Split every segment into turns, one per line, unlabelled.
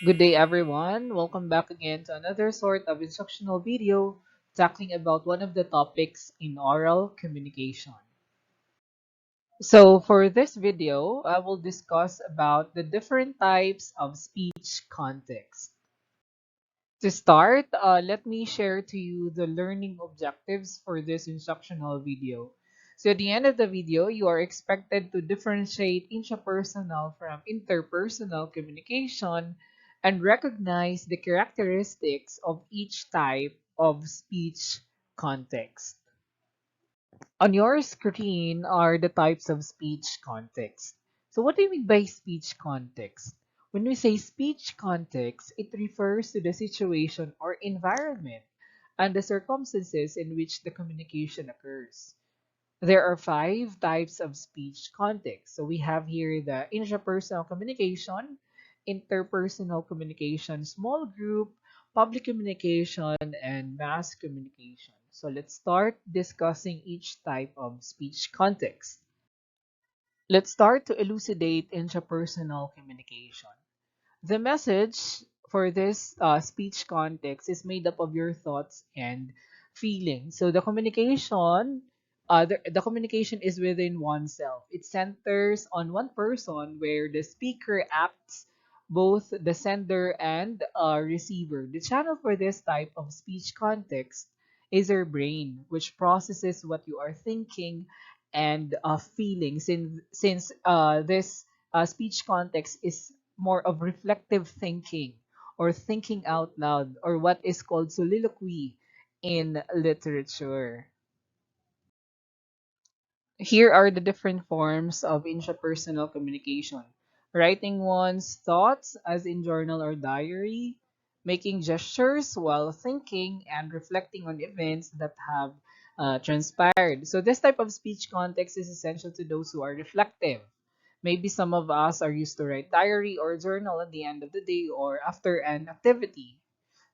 Good day, everyone. Welcome back again to another sort of instructional video tackling about one of the topics in oral communication. So for this video, I will discuss about the different types of speech context. To start, let me share to you the learning objectives for this instructional video. So at the end of the video, you are expected to differentiate intrapersonal from interpersonal communication and recognize the characteristics of each type of speech context. On your screen are the types of speech context. So what do you mean by speech context? When we say speech context, it refers to the situation or environment and the circumstances in which the communication occurs. There are five types of speech context. So we have here the intrapersonal communication, interpersonal communication, small group, public communication, and mass communication. So let's start discussing each type of speech context. Let's start to elucidate intrapersonal communication. The message for this speech context is made up of your thoughts and feelings. So the communication is within oneself. It centers on one person where the speaker acts both the sender and receiver. The channel for this type of speech context is your brain, which processes what you are thinking and feeling. Since this speech context is more of reflective thinking or thinking out loud or what is called soliloquy in literature. Here are the different forms of intrapersonal communication. Writing one's thoughts as in journal or diary, making gestures while thinking and reflecting on events that have transpired. So this type of speech context is essential to those who are reflective. Maybe some of us are used to write diary or journal at the end of the day or after an activity.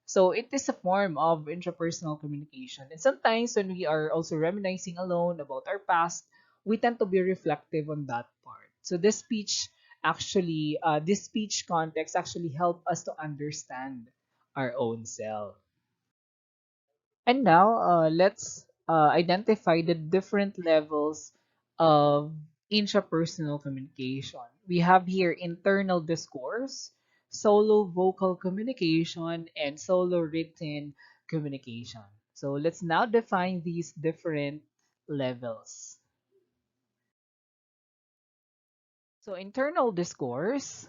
So it is a form of intrapersonal communication. And sometimes when we are also reminiscing alone about our past, we tend to be reflective on that part. So this speech context actually help us to understand our own self. And now let's identify the different levels of intrapersonal communication. We have here internal discourse, solo vocal communication, and solo written communication. So let's now define these different levels. So internal discourse,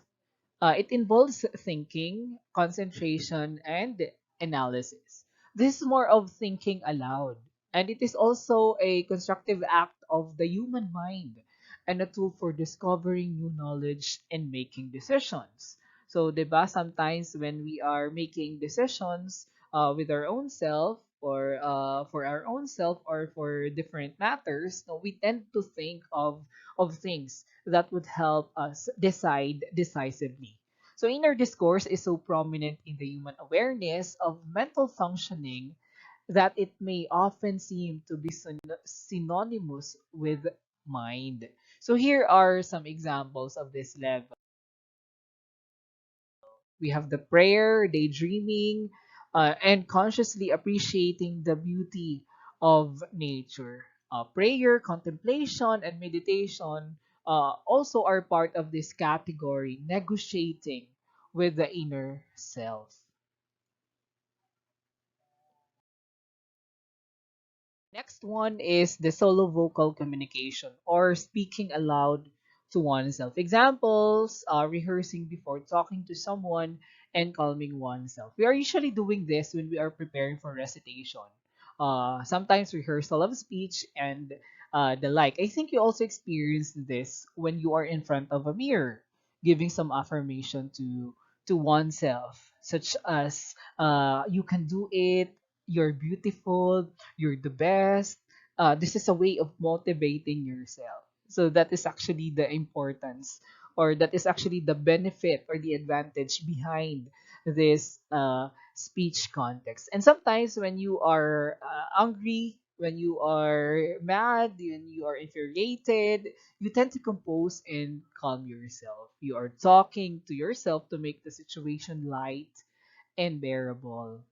it involves thinking, concentration, and analysis. This is more of thinking aloud, and it is also a constructive act of the human mind and a tool for discovering new knowledge and making decisions. So, diba, sometimes when we are making decisions with our own self or for our own self or for different matters, no, we tend to think of things that would help us decide decisively. So inner discourse is so prominent in the human awareness of mental functioning that it may often seem to be synonymous with mind. So here are some examples of this level. We have the prayer, daydreaming, and consciously appreciating the beauty of nature. Prayer, contemplation, and meditation also are part of this category, negotiating with the inner self. Next one is the solo vocal communication or speaking aloud to oneself. Examples, rehearsing before talking to someone and calming oneself. We are usually doing this when we are preparing for recitation. Sometimes rehearsal of speech and the like. I think you also experienced this when you are in front of a mirror, giving some affirmation to oneself, such as you can do it, you're beautiful, you're the best. This is a way of motivating yourself. So that is actually the importance, or that is actually the benefit or the advantage behind this speech context. And sometimes when you are angry, when you are mad, when you are infuriated, you tend to compose and calm yourself. You are talking to yourself to make the situation light and bearable.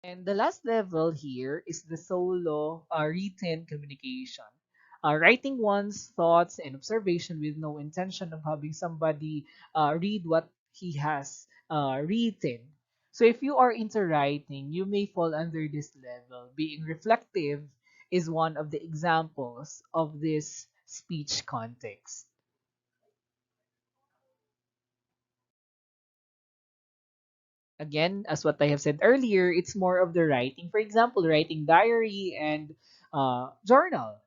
And the last level here is the solo written communication. Writing one's thoughts and observation with no intention of having somebody read what he has written. So if you are into writing, you may fall under this level. Being reflective is one of the examples of this speech context. Again, as what I have said earlier, it's more of the writing. For example, writing diary and journal.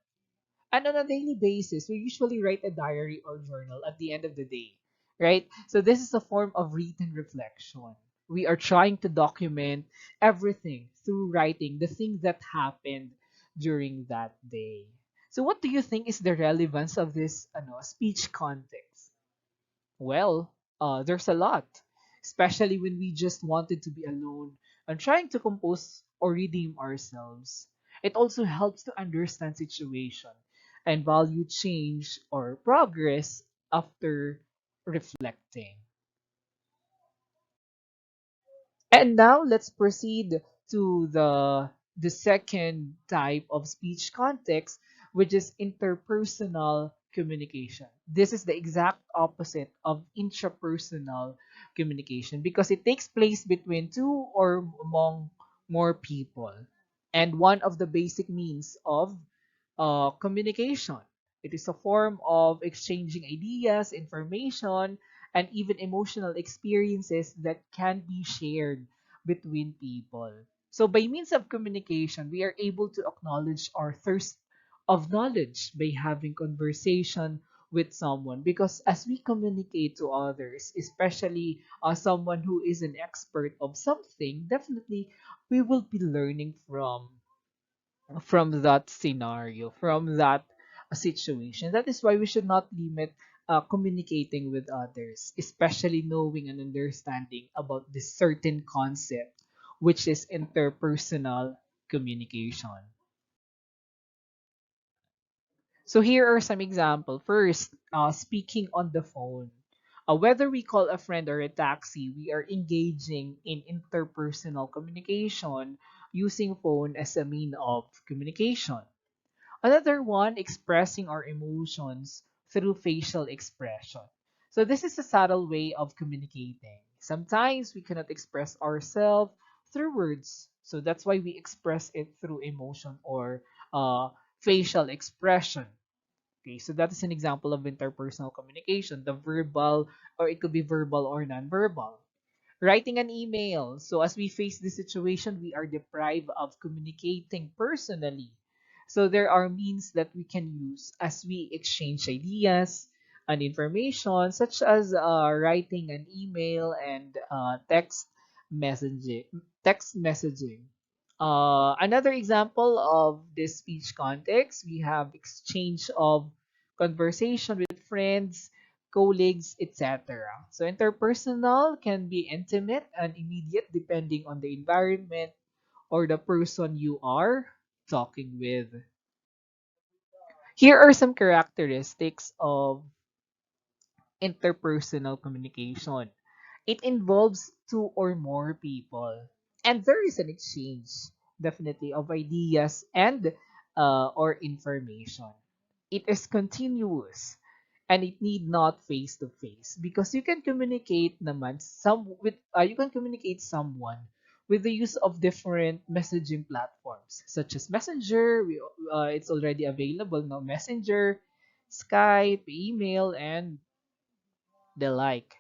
And on a daily basis, we usually write a diary or journal at the end of the day, right? So this is a form of written reflection. We are trying to document everything through writing, the things that happened during that day. So what do you think is the relevance of this speech context? Well, there's a lot, especially when we just wanted to be alone and trying to compose or redeem ourselves. It also helps to understand situation and value change or progress after reflecting. And now let's proceed to the second type of speech context, which is interpersonal communication. This is the exact opposite of intrapersonal communication because it takes place between two or among more people. And one of the basic means of communication. It is a form of exchanging ideas, information, and even emotional experiences that can be shared between people. So, by means of communication, we are able to acknowledge our thirst of knowledge by having conversation with someone. Because as we communicate to others, especially someone who is an expert of something, definitely we will be learning from that scenario, from that situation. That is why we should not limit communicating with others, especially knowing and understanding about this certain concept, which is interpersonal communication. So here are some examples. First, speaking on the phone. Whether we call a friend or a taxi, we are engaging in interpersonal communication using phone as a mean of communication. Another one, expressing our emotions through facial expression. So this is a subtle way of communicating. Sometimes we cannot express ourselves through words. So that's why we express it through emotion or facial expression. Okay, so that is an example of interpersonal communication, the verbal, or it could be verbal or non-verbal. Writing an email. So as we face this situation, we are deprived of communicating personally. So there are means that we can use as we exchange ideas and information, such as writing an email and messaging. Text messaging. Another example of this speech context, we have exchange of conversation with friends, colleagues, etc. So interpersonal can be intimate and immediate depending on the environment or the person you are talking with. Here are some characteristics of interpersonal communication. It involves two or more people, and there is an exchange, definitely, of ideas and or information. It is continuous, and it need not face to face because you can communicate naman you can communicate someone with the use of different messaging platforms such as Messenger. It's already available now. Messenger, Skype, email, and the like.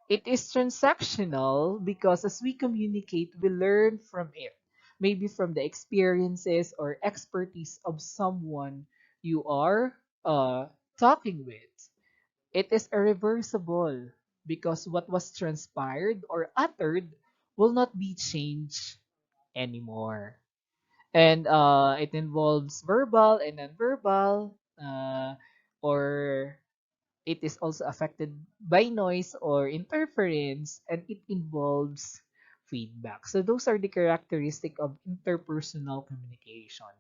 It is transactional because as we communicate, we learn from it. Maybe from the experiences or expertise of someone you are talking with. It is irreversible because what was transpired or uttered will not be changed anymore. And it involves verbal and nonverbal, or it is also affected by noise or interference, and it involves feedback. So those are the characteristic of interpersonal communication.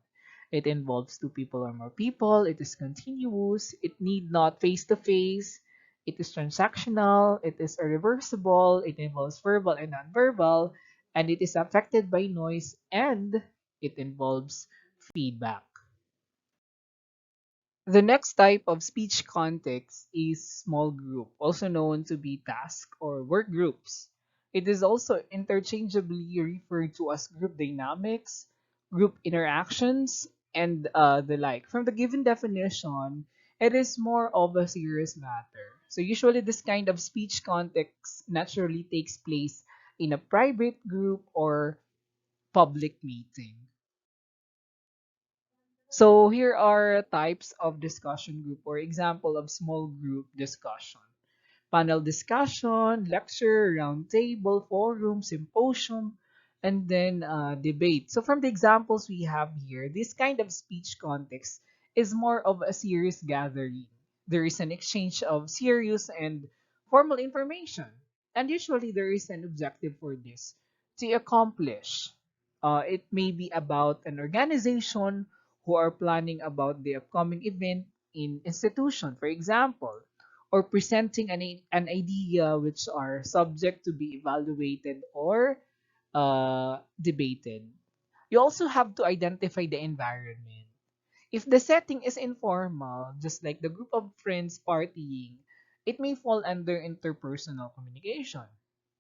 It involves two people or more people. It is continuous. It need not face to face. It is transactional. It is irreversible. It involves verbal and nonverbal, and it is affected by noise, and it involves feedback. The next type of speech context is small group, also known to be task or work groups. It is also interchangeably referred to as group dynamics, group interactions, and the like. From the given definition, it is more of a serious matter. So usually this kind of speech context naturally takes place in a private group or public meeting. So here are types of discussion group or example of small group discussion. Panel discussion, lecture, round table, forum, symposium, and then debate. So from the examples we have here, this kind of speech context is more of a serious gathering. There is an exchange of serious and formal information. And usually there is an objective for this to accomplish. It may be about an organization who are planning about the upcoming event in institution, for example, or presenting an idea which are subject to be evaluated or debated. You also have to identify the environment. If the setting is informal, just like the group of friends partying, it may fall under interpersonal communication.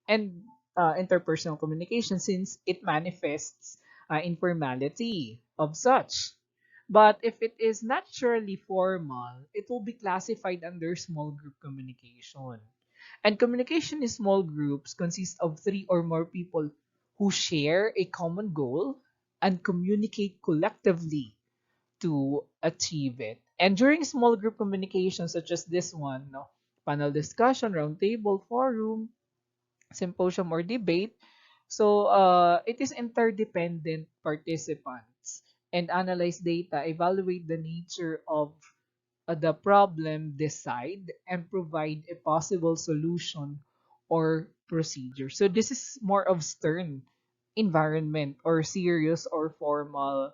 And interpersonal communication since it manifests informality of such. But if it is naturally formal, it will be classified under small group communication. And communication in small groups consists of three or more people who share a common goal and communicate collectively to achieve it. And during small group communication, such as this one, no, panel discussion, roundtable, forum, symposium, or debate, so it is interdependent participants and analyze data, evaluate the nature of the problem, decide, and provide a possible solution or procedure. So this is more of stern environment or serious or formal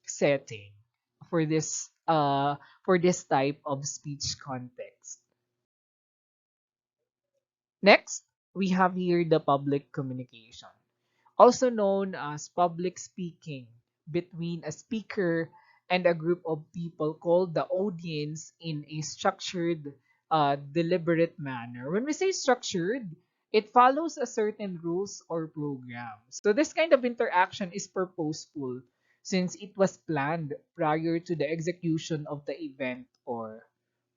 setting for this type of speech context. Next, we have here the public communication, also known as public speaking between a speaker and a group of people called the audience in a structured, deliberate manner. When we say structured, it follows a certain rules or program. So this kind of interaction is purposeful since it was planned prior to the execution of the event or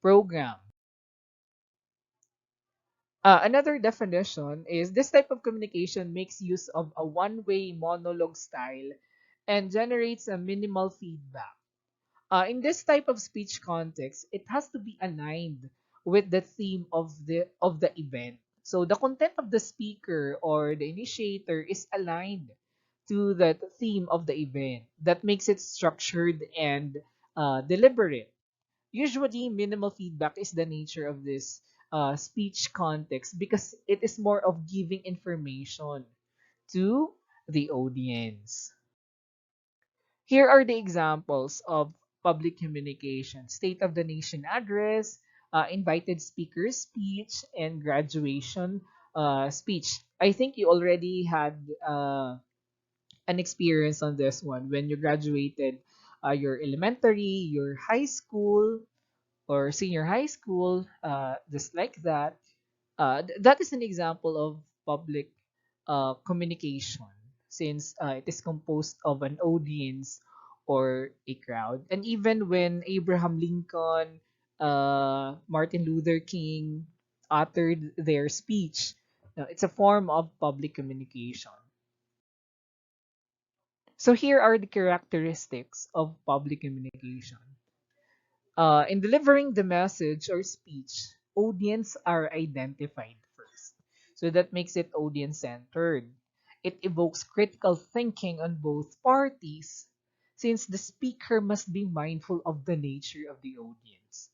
program. Another definition is this type of communication makes use of a one-way monologue style and generates a minimal feedback. In this type of speech context, it has to be aligned with the theme of the event. So the content of the speaker or the initiator is aligned to the theme of the event. That makes it structured and deliberate. Usually, minimal feedback is the nature of this speech context because it is more of giving information to the audience. Here are the examples of public communication: State of the Nation address, invited speaker speech, and graduation speech. I think you already had an experience on this one when you graduated your elementary, your high school, or senior high school, just like that. That is an example of public communication since it is composed of an audience or a crowd. And even when Abraham Lincoln, Martin Luther King uttered their speech, it's a form of public communication. So here are the characteristics of public communication. In delivering the message or speech, audience are identified first. So that makes it audience centered. It evokes critical thinking on both parties since the speaker must be mindful of the nature of the audience.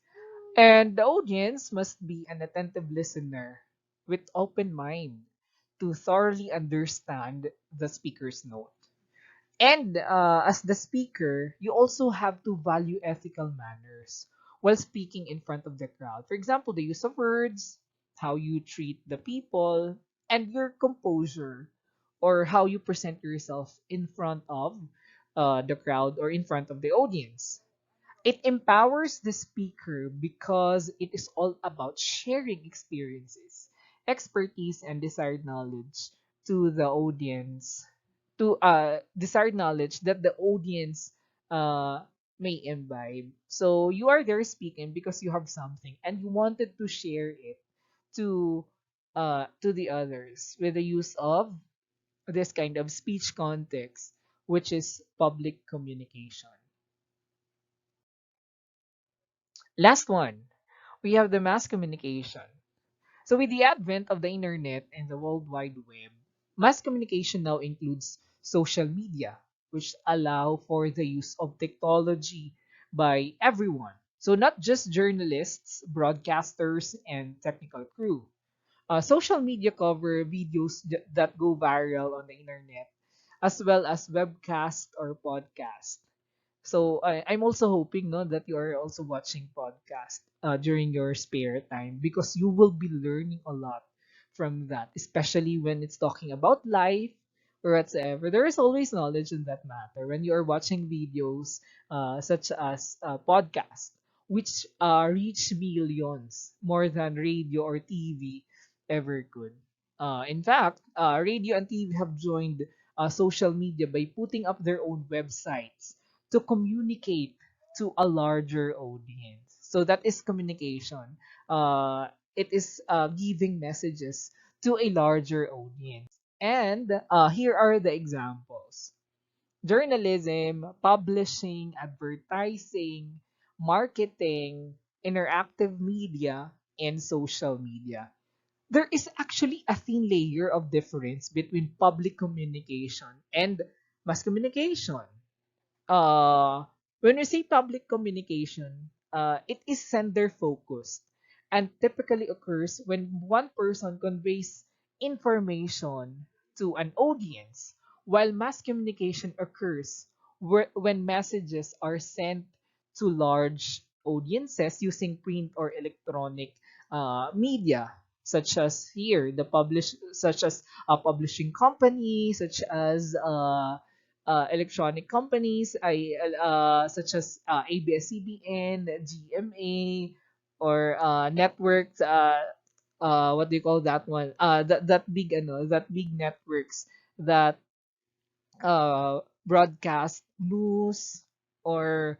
And the audience must be an attentive listener with open mind to thoroughly understand the speaker's note. And as the speaker, you also have to value ethical manners while speaking in front of the crowd. For example, the use of words, how you treat the people, and your composure, or how you present yourself in front of the crowd or in front of the audience. It empowers the speaker because it is all about sharing experiences, expertise, and desired knowledge to the audience, to desired knowledge that the audience uh, may imbibe. So you are there speaking because you have something and you wanted to share it to the others with the use of this kind of speech context, which is public communication. Last one, we have the mass communication. So with the advent of the internet and the World Wide Web, mass communication now includes social media, which allow for the use of technology by everyone. So not just journalists, broadcasters, and technical crew. Social media cover videos that go viral on the internet, as well as webcast or podcast. So I'm also hoping no that you are also watching podcast during your spare time because you will be learning a lot from that, especially when it's talking about life or whatsoever. There is always knowledge in that matter when you are watching videos such as podcast, which reach millions more than radio or TV ever could. In fact, radio and TV have joined social media by putting up their own websites to communicate to a larger audience. So that is communication. It is giving messages to a larger audience. And here are the examples: journalism, publishing, advertising, marketing, interactive media, and social media. There is actually a thin layer of difference between public communication and mass communication. uh, when we say public communication, it is sender focused and typically occurs when one person conveys information to an audience, while mass communication occurs when messages are sent to large audiences using print or electronic media, such as here the publish such as a publishing company, such as electronic companies such as ABS-CBN, GMA, or networks. What do you call that one? That big networks that broadcast news or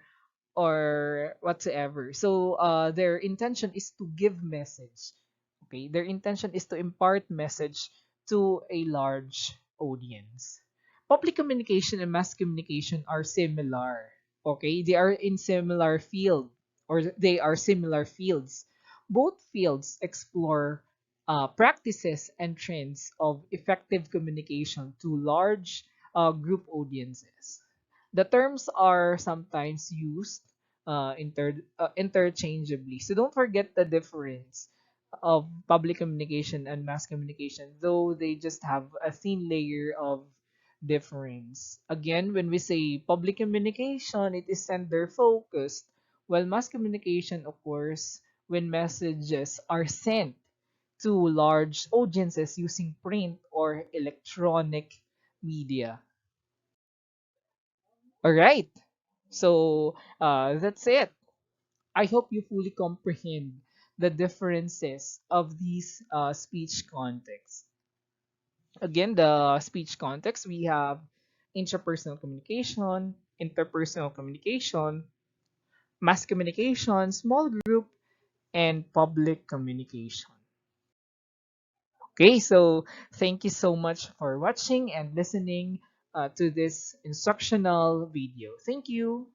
whatsoever. So their intention is to give message. Okay, their intention is to impart message to a large audience. Public communication and mass communication are similar. Okay, they are in similar field, or they are similar fields. Both fields explore practices and trends of effective communication to large group audiences. The terms are sometimes used interchangeably. So don't forget the difference of public communication and mass communication, though they just have a thin layer of difference. Again, when we say public communication, it is sender focused, while mass communication, of course, when messages are sent to large audiences using print or electronic media. All right. So that's it. I hope you fully comprehend the differences of these speech contexts. Again, the speech context, we have intrapersonal communication, interpersonal communication, mass communication, small group, and public communication. Okay, so thank you so much for watching and listening to this instructional video. Thank you.